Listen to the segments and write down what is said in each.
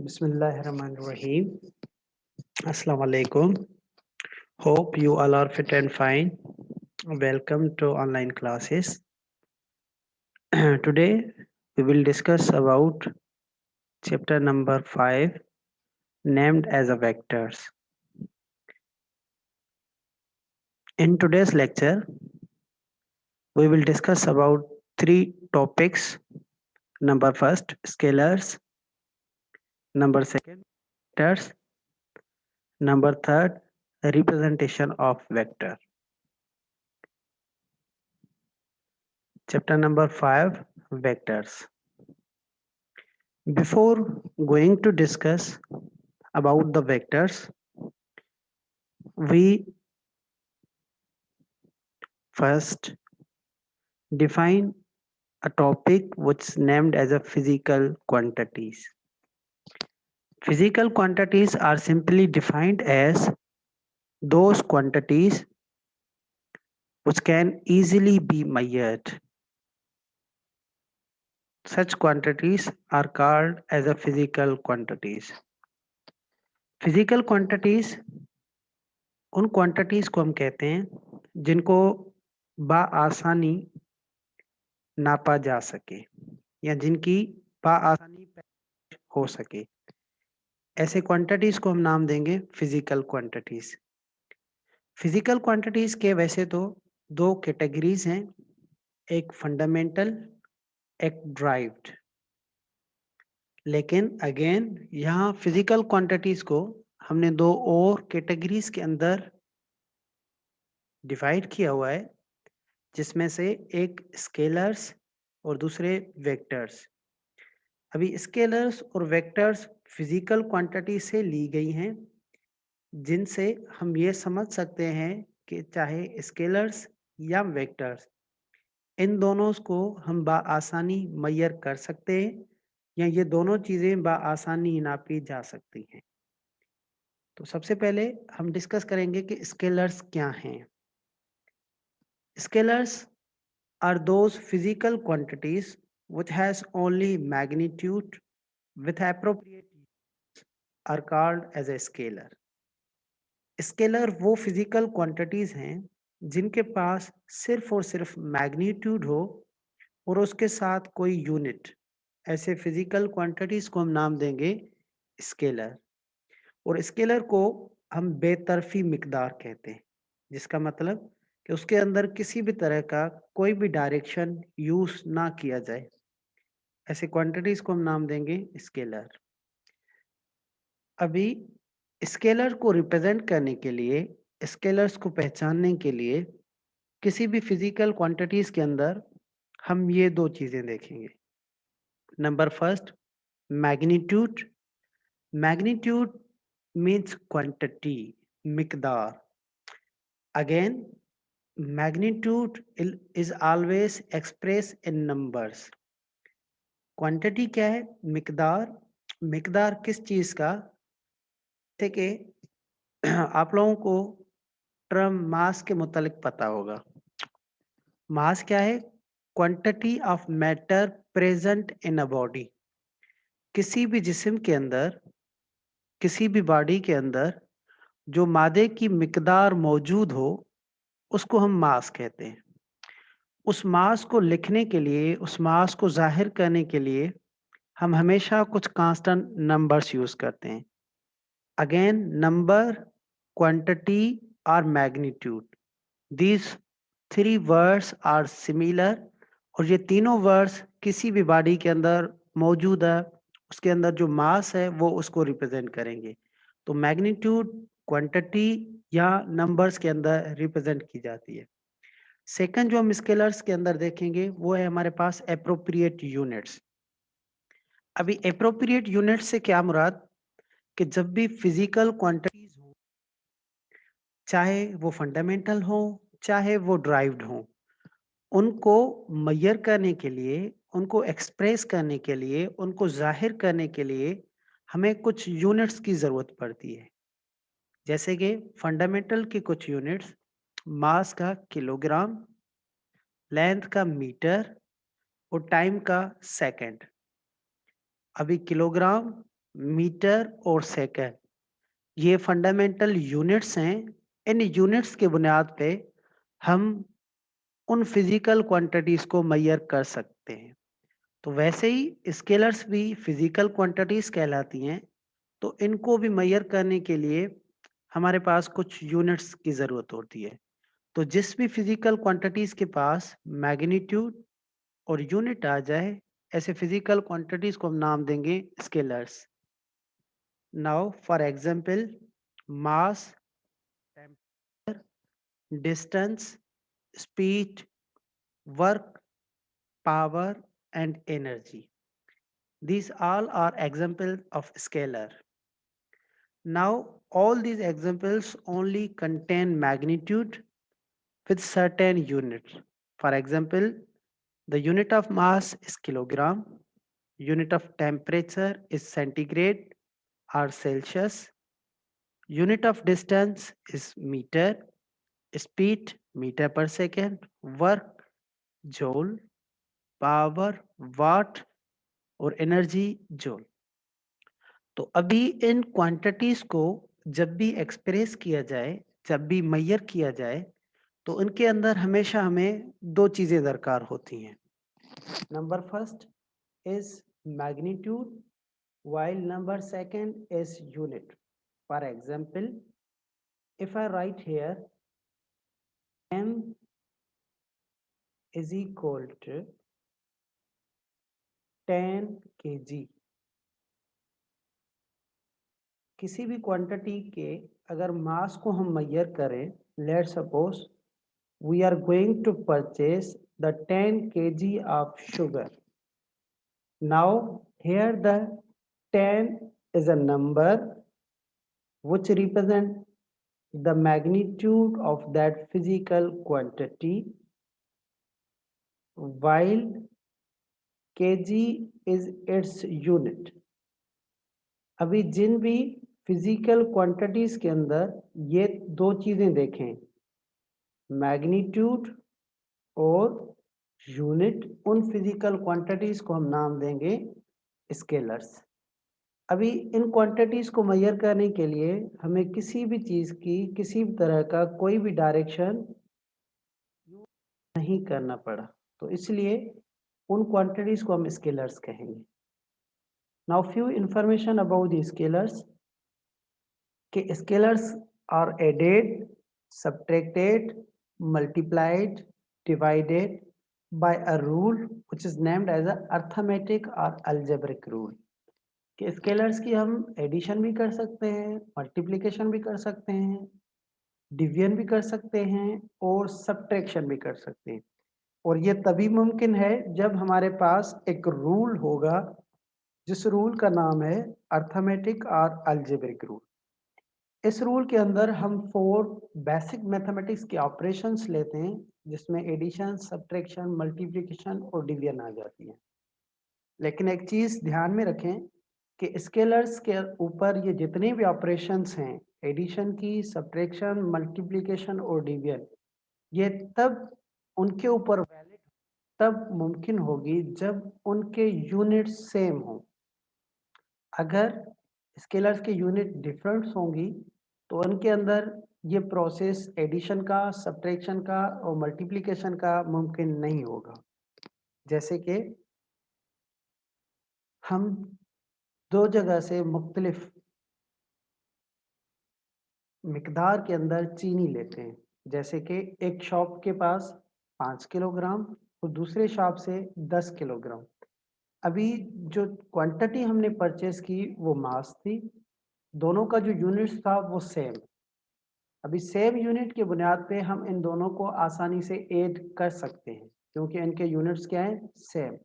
Bismillahirrahmanirrahim. Assalamu alaikum. Hope you all are fit and fine. Welcome to online classes. Today we will discuss about chapter number 5 named as a vectors. In today's lecture we will discuss about three topics. Number first scalars, number second vectors, number third representation of vector. Chapter number 5 vectors. Before going to discuss about the vectors, we first define a topic which is named as a physical quantities. Physical quantities are simply defined as those quantities which can easily be measured. Such quantities are called as a physical quantities. Physical quantities उन quantities को हम कहते हैं जिनको बआसानी नापा जा सके या जिनकी बआसानी हो सके, ऐसे क्वांटिटीज को हम नाम देंगे फिजिकल क्वांटिटीज। फिजिकल क्वांटिटीज के वैसे तो दो कैटेगरीज हैं, एक फंडामेंटल, एक ड्राइव्ड। लेकिन अगेन यहाँ फिजिकल क्वांटिटीज को हमने दो और कैटेगरीज के अंदर डिवाइड किया हुआ है, जिसमें से एक स्केलर्स और दूसरे वेक्टर्स। अभी स्केलर्स और वेक्टर्स फिजिकल क्वांटिटी से ली गई हैं, जिनसे हम ये समझ सकते हैं कि चाहे स्केलर्स या वेक्टर्स, इन दोनों को हम बआसानी मेजर कर सकते हैं या ये दोनों चीज़ें बआसानी नापी जा सकती हैं। तो सबसे पहले हम डिस्कस करेंगे कि स्केलर्स क्या हैं। Scalars are those physical quantities which has only magnitude with appropriate use are called as a scalar. Scalar वो physical quantities हैं जिनके पास सिर्फ और सिर्फ मैग्नीट्यूड हो और उसके साथ कोई यूनिट, ऐसे फिजिकल क्वांटिटीज को हम नाम देंगे स्केलर। और स्केलर को हम बेतरफी मिकदार कहते हैं, जिसका मतलब कि उसके अंदर किसी भी तरह का कोई भी डायरेक्शन यूज ना किया जाए, ऐसे क्वांटिटीज को हम नाम देंगे स्केलर। अभी स्केलर को रिप्रेजेंट करने के लिए, स्केलर्स को पहचानने के लिए किसी भी फिजिकल क्वांटिटीज के अंदर हम ये दो चीजें देखेंगे। Number first magnitude. Magnitude means quantity, मिकदार। Again magnitude is always expressed in numbers. Quantity क्या है? मिकदार। मिकदार किस चीज का? जैसे कि आप लोगों को टर्म मास के मुतालिक पता होगा। मास क्या है? Quantity of matter present in a body. किसी भी जिस्म के अंदर, किसी भी बॉडी के अंदर जो मादे की मिकदार मौजूद हो, उसको हम मास कहते हैं। उस मास को लिखने के लिए, उस मास को जाहिर करने के लिए हम हमेशा कुछ कांस्टेंट नंबर्स यूज करते हैं। अगेन नंबर, क्वांटिटी और magnitude, these three words are similar, और ये तीनों वर्ड्स किसी भी बॉडी के अंदर मौजूद है, उसके अंदर जो मास है वो उसको रिप्रेजेंट करेंगे। तो मैग्नीट्यूड क्वांटिटी या नंबर्स के अंदर रिप्रेजेंट की जाती है। सेकंड जो हम स्केलर्स के अंदर देखेंगे वो है हमारे पास एप्रोप्रिएट यूनिट्स। अभी एप्रोप्रिएट यूनिट से क्या मुराद कि जब भी फिजिकल क्वांटिटीज हो, चाहे वो फंडामेंटल हो चाहे वो ड्राइव्ड हो, उनको मेजर करने के लिए, उनको एक्सप्रेस करने के लिए, उनको जाहिर करने के लिए हमें कुछ यूनिट्स की जरूरत पड़ती है। जैसे कि फंडामेंटल की कुछ यूनिट्स, मास का किलोग्राम, लेंथ का मीटर और टाइम का सेकंड। अभी किलोग्राम मीटर और सेकंड, ये फंडामेंटल यूनिट्स हैं। इन यूनिट्स के बुनियाद पे हम उन फिजिकल क्वांटिटीज को मेजर कर सकते हैं। तो वैसे ही स्केलर्स भी फिजिकल क्वांटिटीज कहलाती हैं। तो इनको भी मेजर करने के लिए हमारे पास कुछ यूनिट्स की जरूरत होती है। तो जिस भी फिजिकल क्वांटिटीज के पास मैग्नीट्यूड और यूनिट आ जाए, ऐसे फिजिकल क्वांटिटीज को हम नाम देंगे scalars. Now for example, mass, distance, speed, work, power, and energy. These all are examples of scalar. Now, all these examples only contain magnitude with certain units. For example, the unit of mass is kilogram, unit of temperature is centigrade or Celsius, unit of distance is meter, speed meter per second, work joule, power watt और energy joule. तो अभी इन quantities को जब भी express किया जाए, जब भी मेजर किया जाए, तो इनके अंदर हमेशा हमें दो चीजें दरकार होती हैं। Number first is magnitude, while number second is unit. For example, if I write here m is equal to 10 kg, किसी भी क्वांटिटी के अगर मास को हम मेजर करें, let suppose we are going to purchase the 10 kg of sugar. Now here the 10 is a number which represent the magnitude of that physical quantity, while kg is its unit. अभी जिन भी physical quantities के अंदर ये दो चीजें देखें, magnitude और unit, उन फिजिकल क्वांटिटीज को हम नाम देंगे स्केलर्स। अभी इन क्वांटिटीज को मेजर करने के लिए हमें किसी भी चीज की किसी भी तरह का कोई भी डायरेक्शन नहीं करना पड़ा, तो इसलिए उन क्वांटिटीज को हम स्केलर्स कहेंगे। Now few information about the scalars, कि scalars are added, subtracted, multiplied, divided by a rule which is named as a arithmetic or algebraic rule. कि स्केलर्स की हम एडिशन भी कर सकते हैं, मल्टीप्लिकेशन भी कर सकते हैं, डिवीजन भी कर सकते हैं और सब्ट्रैक्शन भी कर सकते हैं। और ये तभी मुमकिन है जब हमारे पास एक रूल होगा, जिस रूल का नाम है अर्थमेटिक और अलजेब्रिक रूल। इस रूल के अंदर हम 4 बेसिक मैथमेटिक्स के ऑपरेशंस लेते हैं, जिसमें एडिशन, सब्ट्रैक्शन, मल्टीप्लिकेशन और डिवीजन आ जाती है। लेकिन एक चीज ध्यान में रखें कि स्केलर्स के ऊपर ये जितने भी ऑपरेशंस हैं, एडिशन की, सब्ट्रैक्शन, मल्टीप्लिकेशन और डिवीजन, ये तब उनके ऊपर वैलिड तब मुमकिन होगी जब उनके यूनिट सेम हो। अगर स्केलर्स के यूनिट डिफरेंट होंगी तो उनके अंदर ये प्रोसेस एडिशन का, सब्ट्रैक्शन का और मल्टीप्लिकेशन का मुमकिन नहीं होगा। जैसे कि हम दो जगह से मुख्तलिफ मिकदार के अंदर चीनी लेते हैं, जैसे कि एक शॉप के पास 5 किलोग्राम और दूसरे शॉप से 10 किलोग्राम। अभी जो क्वांटिटी हमने परचेज की वो मास थी, दोनों का जो यूनिट्स था वो सेम। अभी सेम यूनिट के बुनियाद पे हम इन दोनों को आसानी से ऐड कर सकते हैं, क्योंकि इनके यूनिट्स क्या हैं, सेम।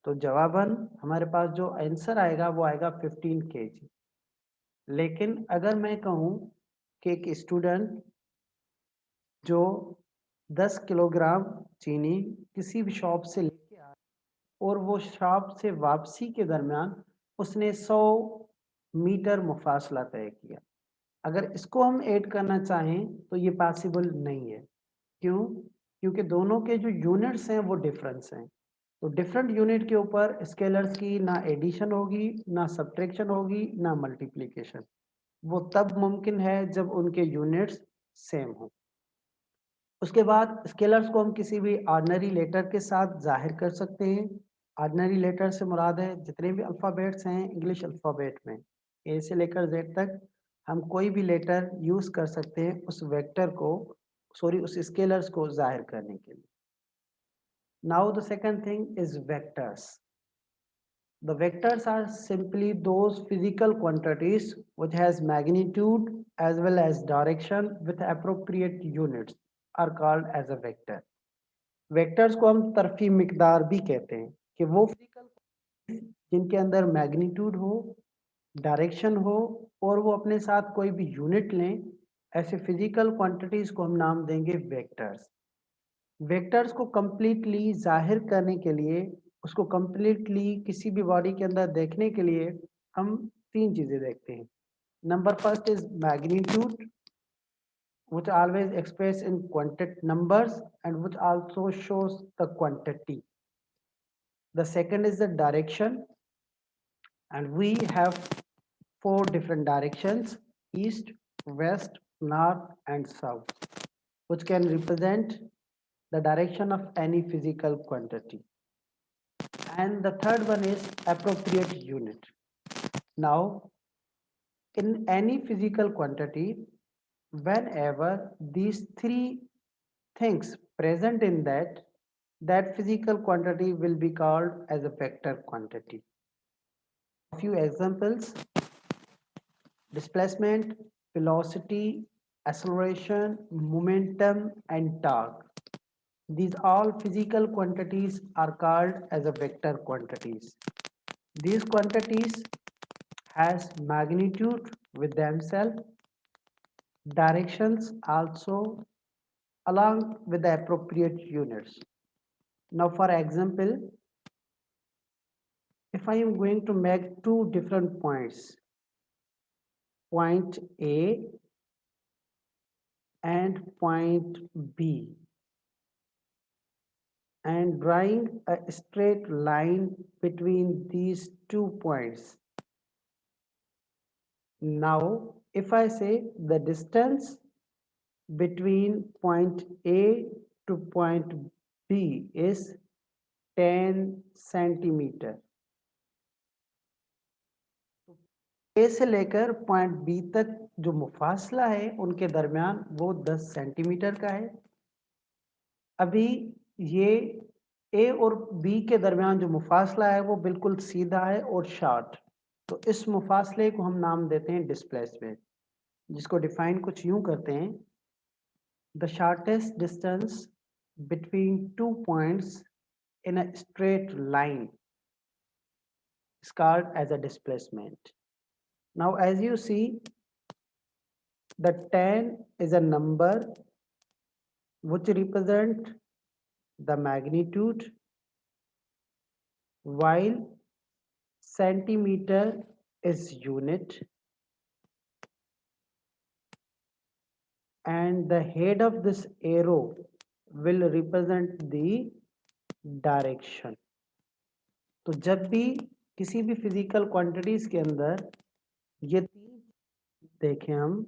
तो जवाबन हमारे पास जो आंसर आएगा वो आएगा 15 kg। लेकिन अगर मैं कहूँ कि एक स्टूडेंट जो 10 किलोग्राम चीनी किसी भी शॉप से लेके आया और वो शॉप से वापसी के दरमियान उसने 100 मीटर मुफासला तय किया, अगर इसको हम ऐड करना चाहें तो ये पॉसिबल नहीं है। क्यों? क्योंकि दोनों के जो यूनिट्स हैं वो डिफरेंस हैं। तो डिफरेंट यूनिट के ऊपर स्केलर्स की ना एडिशन होगी, ना सब्ट्रैक्शन होगी, ना मल्टीप्लिकेशन। वो तब मुमकिन है जब उनके यूनिट्स सेम हों। उसके बाद स्केलर्स को हम किसी भी ऑर्डिनरी लेटर के साथ ज़ाहिर कर सकते हैं। ऑर्डिनरी लेटर से मुराद है जितने भी अल्फ़ाबेट्स हैं इंग्लिश अल्फ़ाबेट में, ए से लेकर ज़ेड तक हम कोई भी लेटर यूज़ कर सकते हैं उस वेक्टर को उस स्केलर्स को ज़ाहिर करने के लिए। Now the second thing is vectors. The vectors are simply those physical quantities which has magnitude as well as direction with appropriate units are called as a vector. Vectors को हम तरफी मिकदार भी कहते हैं कि वो physical जिनके अंदर मैग्नीट्यूड हो, डायरेक्शन हो और वो अपने साथ कोई भी यूनिट लें, ऐसे फिजिकल क्वांटिटीज को हम नाम देंगे वेक्टर्स। वेक्टर्स को कंप्लीटली जाहिर करने के लिए, उसको कंप्लीटली किसी भी बॉडी के अंदर देखने के लिए हम तीन चीजें देखते हैं। Number first is magnitude, which always expressed in quantity numbers and which also shows the quantity. The second is the direction, and we have four different directions: east, west, north, and south, which can represent the direction of any physical quantity. And the third one is appropriate unit. Now, in any physical quantity, whenever these three things present in that physical quantity will be called as a vector quantity. A few examples: displacement, velocity, acceleration, momentum, and torque. These all physical quantities are called as a vector quantities. These quantities has magnitude with themselves, directions also, along with the appropriate units. Now for example, if I am going to make two different points, point A and point B, and drawing a straight line between these 2 points. Now if I say the distance between point A to point B is 10 centimetre. A से लेकर point B तक जो मुफासला है उनके दरमियान वो 10 centimetre का है। अभी ये ए और बी के दरमियान जो मुफासला है वो बिल्कुल सीधा है और शॉर्ट, तो इस मुफासले को हम नाम देते हैं डिस्प्लेसमेंट, जिसको डिफाइन कुछ यूं करते हैं: the shortest distance between 2 points in a straight line is called as a displacement. Now as you see, the 10 is a number which represent the magnitude, while centimeter is unit, and the head of this arrow will represent the direction. तो जब भी किसी भी physical quantities के अंदर ये तीन देखें हम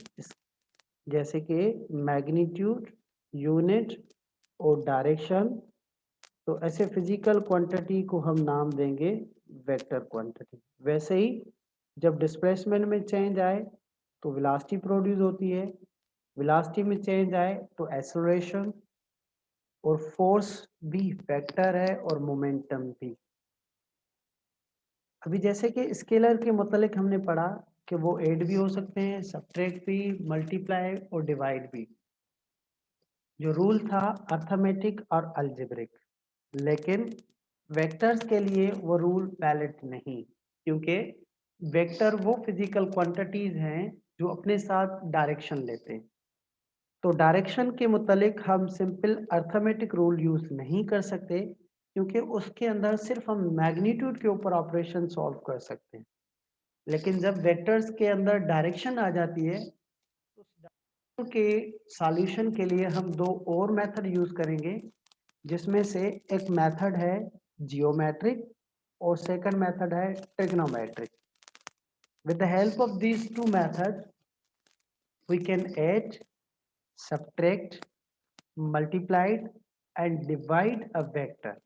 जैसे कि मैग्नीट्यूड, यूनिट और डायरेक्शन, तो ऐसे फिजिकल क्वांटिटी को हम नाम देंगे वेक्टर क्वांटिटी। वैसे ही जब डिस्प्लेसमेंट में चेंज आए तो वेलोसिटी प्रोड्यूस होती है, वेलोसिटी में चेंज आए तो एक्सेलरेशन, और फोर्स भी वेक्टर है और मोमेंटम भी। अभी जैसे कि स्केलर के मुतालिक हमने पढ़ा कि वो ऐड भी हो सकते हैं, सब्ट्रैक्ट भी, मल्टीप्लाई और डिवाइड भी। जो रूल था अर्थमेटिक और अलजेब्रिक, लेकिन वेक्टर्स के लिए वो रूल वैलिड नहीं, क्योंकि वेक्टर वो फिजिकल क्वांटिटीज हैं जो अपने साथ डायरेक्शन लेते हैं। तो डायरेक्शन के मुतालिक हम सिंपल अर्थमेटिक रूल यूज नहीं कर सकते, क्योंकि उसके अंदर सिर्फ हम मैग्नीट्यूड के ऊपर ऑपरेशन सॉल्व कर सकते हैं। लेकिन जब वेक्टर्स के अंदर डायरेक्शन आ जाती है तो उस के सॉल्यूशन के लिए हम दो और मेथड यूज करेंगे, जिसमें से एक मेथड है जियोमेट्रिक और सेकंड मेथड है trigonometric. With the help of these two methods, we can add, subtract, multiply, and divide a vector.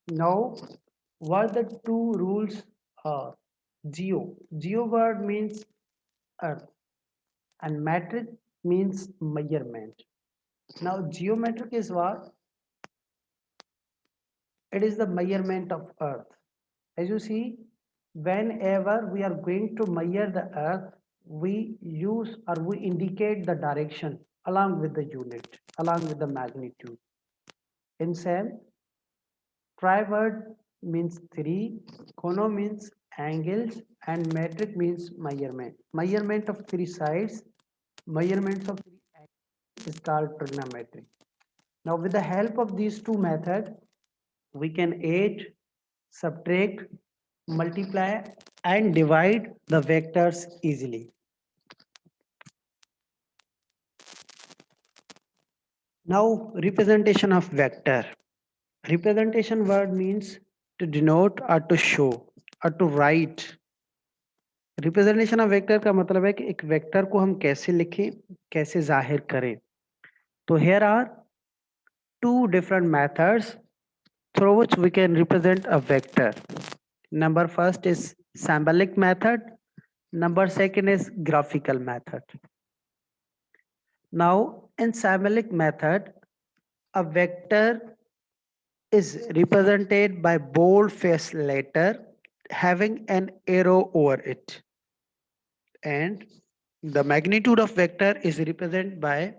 Now, what the two rules are? Geo word means earth, and metric means measurement. Now, geometric is what? It is the measurement of earth. As you see, whenever we are going to measure the earth, we use or we indicate the direction along with the unit, along with the magnitude. In same, tri word means three, cono means angles, and metric means measurement. Measurement of three sides, measurements of three angles is called trigonometry. Now, with the help of these two methods, we can add, subtract, multiply, and divide the vectors easily. Now, representation of vector. Representation word means to denote or to show or to write. Representation of vector का मतलब है कि एक vector को हम कैसे लिखें, कैसे जाहिर करें. तो here are two different methods through which we can represent a vector. Number first is symbolic method. Number second is graphical method. Now, in symbolic method, a vector is represented by bold-faced letter having an arrow over it, and the magnitude of vector is represented by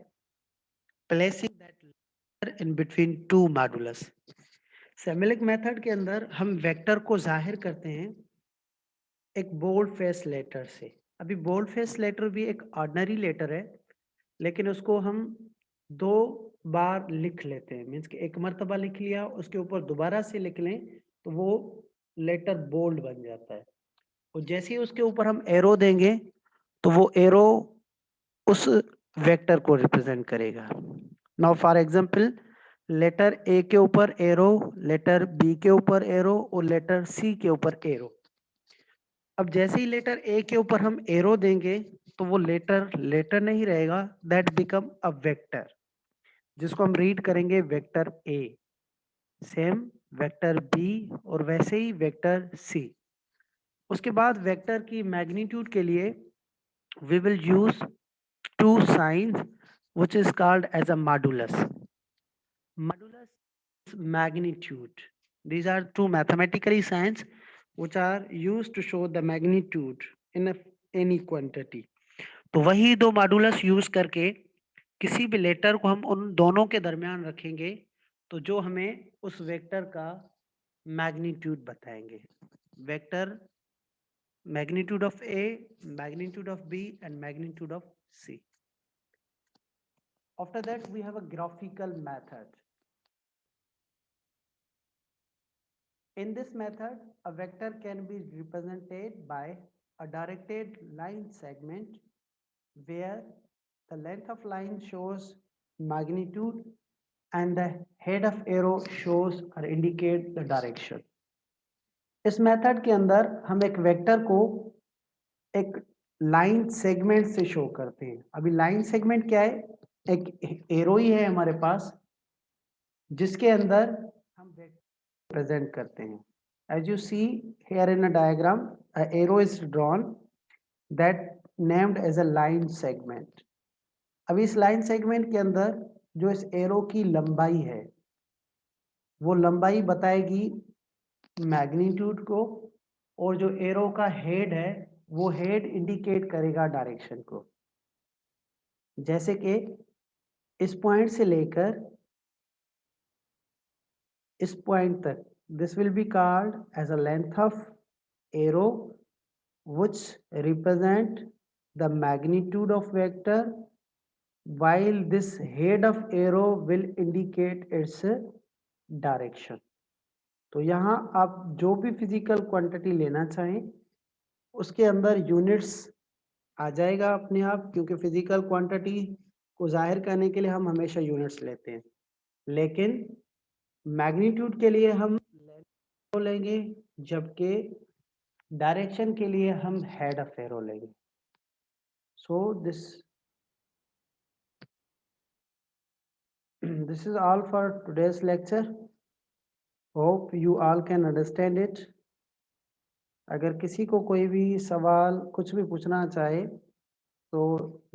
placing that letter in between two modulus. Symbolic method के अंदर हम vector को जाहिर करते हैं एक bold face letter से. अभी बोल्ड फेस लेटर भी एक ऑर्डिनरी लेटर है, लेकिन उसको हम दो बार लिख लेते हैं. मीन्स कि एक मर्तबा लिख लिया, उसके ऊपर दोबारा से लिख लें तो वो लेटर बोल्ड बन जाता है. और जैसे ही उसके ऊपर हम एरो देंगे तो वो एरो उस वेक्टर को रिप्रेजेंट करेगा. Now for example, letter A के ऊपर एरो, लेटर बी के ऊपर एरो और लेटर सी के ऊपर एरो. अब जैसे ही लेटर ए के ऊपर हम एरो देंगे तो वो लेटर नहीं रहेगा, दैट बिकम अ वेक्टर, जिसको हम रीड करेंगे vector A. Same vector B और वैसे ही वेक्टर सी. उसके बाद वेक्टर की मैग्नीट्यूड के लिए we will use two signs which is called as a modulus. Modulus is magnitude. These are two mathematical signs which are used to show the magnitude in any quantity. तो वही दो modulus use करके किसी भी letter को हम उन दोनों के दरमियान रखेंगे तो जो हमें उस वेक्टर का मैग्नीट्यूड बताएंगे. Vector magnitude of A, magnitude of B, and magnitude of C. After that, we have a graphical method. In this method, a vector can be represented by a directed line segment where the length of line shows magnitude and the head of arrow shows or indicate the direction. इस method के अंदर हम एक vector को एक line segment से show करते हैं. अभी लाइन सेगमेंट क्या है? एक एरो ही है हमारे पास जिसके अंदर हम वेक्टर प्रेजेंट करते हैं. As you see here in a diagram, a arrow is drawn that named as a line segment. अभी इस लाइन सेगमेंट के अंदर जो इस एरो की लंबाई है वो लंबाई बताएगी मैग्नीट्यूड को, और जो एरो का हेड है वो हेड इंडिकेट करेगा डायरेक्शन को. जैसे कि इस पॉइंट से लेकर इस पॉइंट तक, this will be called as a length of arrow which represent the magnitude of vector, while this head of arrow will indicate its direction. तो यहाँ आप जो भी फिजिकल क्वांटिटी लेना चाहें उसके अंदर यूनिट्स आ जाएगा अपने आप, क्योंकि फिजिकल क्वांटिटी को जाहिर करने के लिए हम हमेशा यूनिट्स लेते हैं. लेकिन मैग्नीट्यूड के लिए हम लेंगे, जबकि डायरेक्शन के लिए हम हेड ऑफ एरो लेंगे। सो this is all for today's lecture. Hope you all can understand it. अगर किसी को कोई भी सवाल कुछ भी पूछना चाहे तो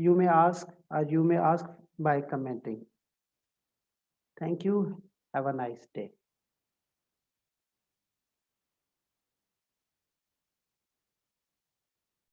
you may ask by commenting. Thank you. Have a nice day.